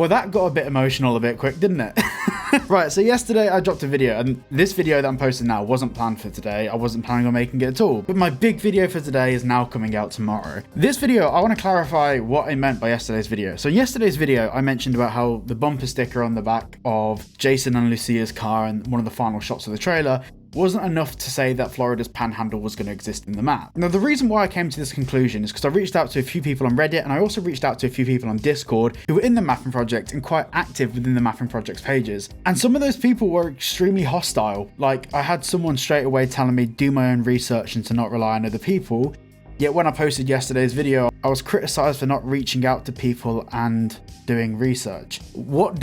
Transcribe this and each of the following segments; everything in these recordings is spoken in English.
Well, that got a bit emotional a bit quick, didn't it? Right, so yesterday I dropped a video, and this video that I'm posting now wasn't planned for today. I wasn't planning on making it at all. But my big video for today is now coming out tomorrow. This video, I want to clarify what I meant by yesterday's video. So in yesterday's video, I mentioned about how the bumper sticker on the back of Jason and Lucia's car and one of the final shots of the trailer wasn't enough to say that Florida's panhandle was going to exist in the map. Now, the reason why I came to this conclusion is because I reached out to a few people on Reddit, and I also reached out to a few people on Discord who were in the mapping project and quite active within the mapping project's pages. And some of those people were extremely hostile. Like, I had someone straight away telling me do my own research and to not rely on other people. Yet when I posted yesterday's video, I was criticized for not reaching out to people and doing research. What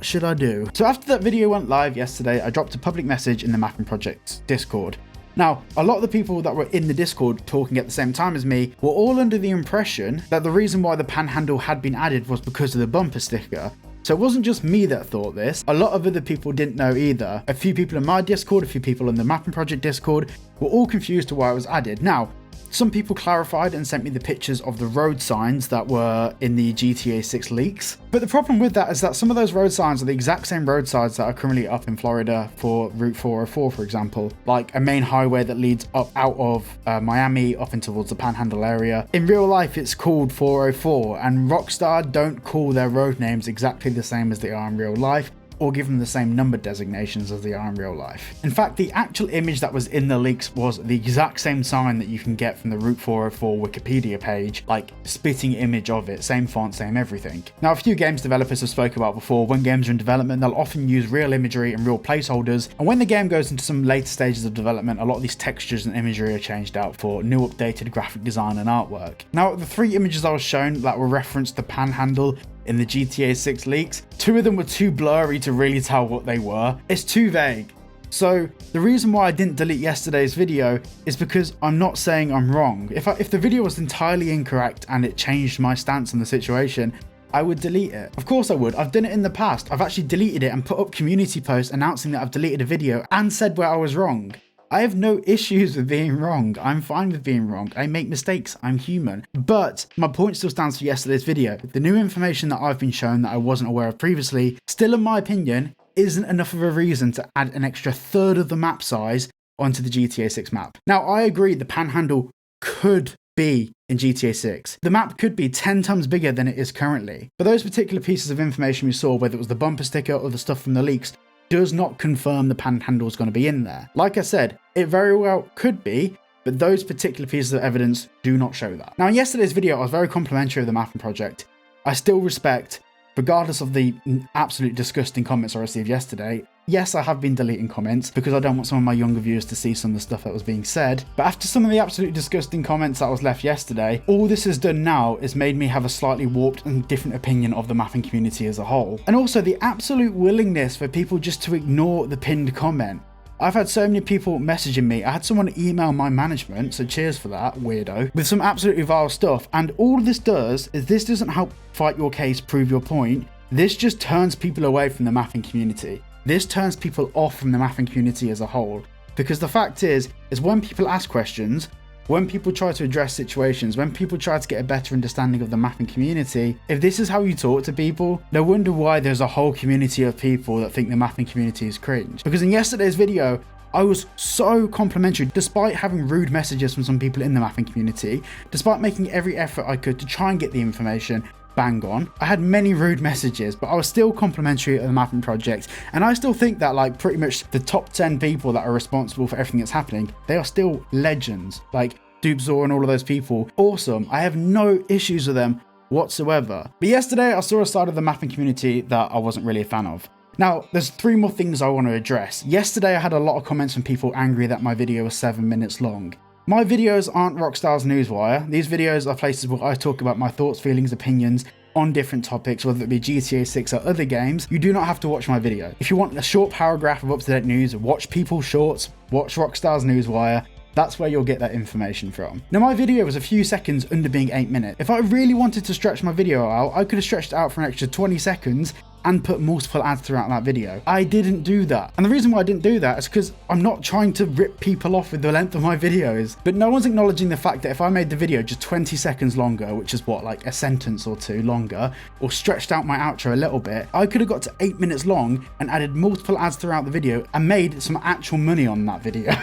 should I do? So after that video went live yesterday, I dropped a public message in the mapping project's Discord. Now, a lot of the people that were in the Discord talking at the same time as me were all under the impression that the reason why the panhandle had been added was because of the bumper sticker. So it wasn't just me that thought this, a lot of other people didn't know either. A few people in my Discord, a few people in the mapping project Discord were all confused to why it was added. Now, some people clarified and sent me the pictures of the road signs that were in the GTA 6 leaks. But the problem with that is that some of those road signs are the exact same road signs that are currently up in Florida for Route 404, for example, like a main highway that leads up out of Miami up into towards the Panhandle area. In real life, it's called 404, and Rockstar don't call their road names exactly the same as they are in real life, or give them the same number designations as they are in real life. In fact, the actual image that was in the leaks was the exact same sign that you can get from the Route 404 Wikipedia page, like spitting image of it, same font, same everything. Now, a few games developers have spoke about before, when games are in development, they'll often use real imagery and real placeholders, and when the game goes into some later stages of development, a lot of these textures and imagery are changed out for new updated graphic design and artwork. Now, the 3 images I was shown that were referenced the panhandle in the GTA 6 leaks, 2 of them were too blurry to really tell what they were. It's too vague. So the reason why I didn't delete yesterday's video is because I'm not saying I'm wrong. If the video was entirely incorrect and it changed my stance on the situation, I would delete it. Of course I would. I've done it in the past. I've actually deleted it and put up community posts announcing that I've deleted a video and said where I was wrong. I have no issues with being wrong. I'm fine with being wrong. I make mistakes. I'm human. But my point still stands for yesterday's video. The new information that I've been shown that I wasn't aware of previously, still in my opinion, isn't enough of a reason to add an extra third of the map size onto the GTA 6 map. Now, I agree the panhandle could be in GTA 6. The map could be 10 times bigger than it is currently. But those particular pieces of information we saw, whether it was the bumper sticker or the stuff from the leaks, does not confirm the panhandle is going to be in there. Like I said, it very well could be, but those particular pieces of evidence do not show that. Now, in yesterday's video, I was very complimentary of the mapping project. I still respect, regardless of the absolute disgusting comments I received yesterday. Yes, I have been deleting comments because I don't want some of my younger viewers to see some of the stuff that was being said. But after some of the absolutely disgusting comments that was left yesterday, all this has done now is made me have a slightly warped and different opinion of the mapping community as a whole. And also the absolute willingness for people just to ignore the pinned comment. I've had so many people messaging me. I had someone email my management, so cheers for that, weirdo, with some absolutely vile stuff. And all this does is this doesn't help fight your case, prove your point. This just turns people away from the mapping community. This turns people off from the mapping community as a whole. Because the fact is when people ask questions, when people try to address situations, when people try to get a better understanding of the mapping community, if this is how you talk to people, no wonder why there's a whole community of people that think the mapping community is cringe. Because in yesterday's video, I was so complimentary, despite having rude messages from some people in the mapping community, despite making every effort I could to try and get the information bang on. I had many rude messages, but I was still complimentary of the mapping project, and I still think that like pretty much the top 10 people that are responsible for everything that's happening, they are still legends. Like Dubzor and all of those people, awesome. I have no issues with them whatsoever. But yesterday I saw a side of the mapping community that I wasn't really a fan of. Now, there's 3 more things I want to address. Yesterday I had a lot of comments from people angry that my video was 7 minutes long. My videos aren't Rockstar's Newswire. These videos are places where I talk about my thoughts, feelings, opinions on different topics, whether it be GTA 6 or other games. You do not have to watch my video. If you want a short paragraph of up-to-date news, watch People's Shorts, watch Rockstar's Newswire. That's where you'll get that information from. Now, my video was a few seconds under being 8 minutes. If I really wanted to stretch my video out, I could have stretched it out for an extra 20 seconds and put multiple ads throughout that video. I didn't do that. And the reason why I didn't do that is because I'm not trying to rip people off with the length of my videos. But no one's acknowledging the fact that if I made the video just 20 seconds longer, which is what, like a sentence or two longer, or stretched out my outro a little bit, I could have got to 8 minutes long and added multiple ads throughout the video and made some actual money on that video.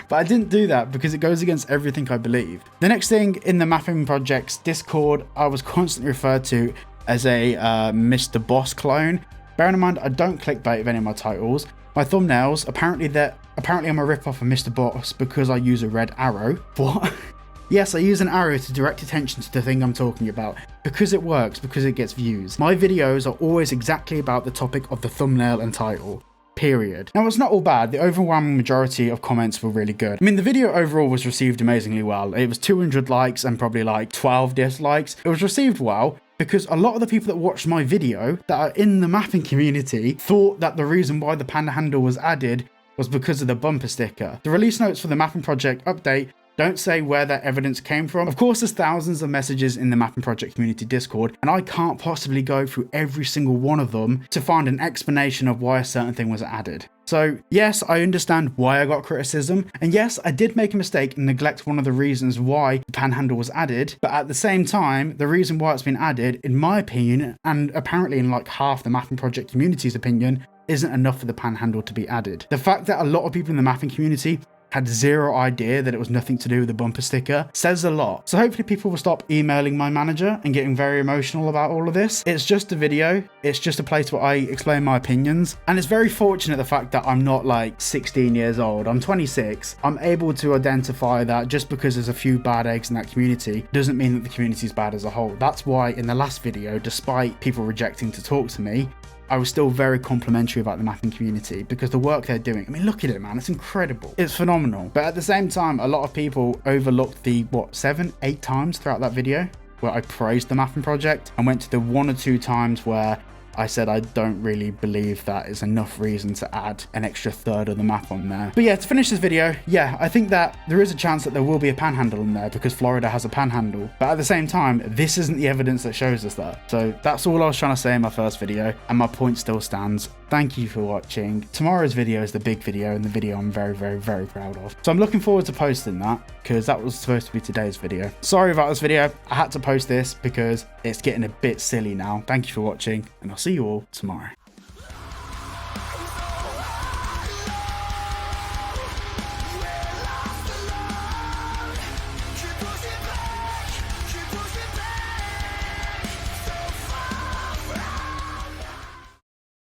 But I didn't do that because it goes against everything I believe. The next thing, in the mapping project's Discord, I was constantly referred to as a Mr. Boss clone. Bearing in mind, I don't clickbait with any of my titles. My thumbnails, apparently I'm a rip-off of Mr. Boss because I use a red arrow. What? Yes, I use an arrow to direct attention to the thing I'm talking about, because it works, because it gets views. My videos are always exactly about the topic of the thumbnail and title. Period. Now, it's not all bad. The overwhelming majority of comments were really good. I mean, the video overall was received amazingly well. It was 200 likes and probably like 12 dislikes. It was received well because a lot of the people that watched my video that are in the mapping community thought that the reason why the panda handle was added was because of the bumper sticker. The release notes for the mapping project update don't say where that evidence came from. Of course, there's thousands of messages in the mapping project community Discord, and I can't possibly go through every single one of them to find an explanation of why a certain thing was added. So yes, I understand why I got criticism, and yes, I did make a mistake and neglect one of the reasons why the panhandle was added, but at the same time, the reason why it's been added, in my opinion, and apparently in like half the mapping project community's opinion, isn't enough for the panhandle to be added. The fact that a lot of people in the mapping community had zero idea that it was nothing to do with the bumper sticker says a lot. So hopefully people will stop emailing my manager and getting very emotional about all of this. It's just a video. It's just a place where I explain my opinions. And it's very fortunate the fact that I'm not like 16 years old. I'm 26. I'm able to identify that just because there's a few bad eggs in that community doesn't mean that the community is bad as a whole. That's why in the last video, despite people rejecting to talk to me, I was still very complimentary about the mapping community because the work they're doing, I mean, look at it, man, it's incredible. It's phenomenal. But at the same time, a lot of people overlooked the, 7, 8 times throughout that video where I praised the mapping project and went to the 1 or 2 times where I said I don't really believe that is enough reason to add an extra third of the map on there. But yeah, to finish this video, yeah, I think that there is a chance that there will be a panhandle in there because Florida has a panhandle. But at the same time, this isn't the evidence that shows us that. So that's all I was trying to say in my first video, and my point still stands. Thank you for watching. Tomorrow's video is the big video, and the video I'm very, very, very proud of. So I'm looking forward to posting that because that was supposed to be today's video. Sorry about this video. I had to post this because it's getting a bit silly now. Thank you for watching, and I'll see you all tomorrow.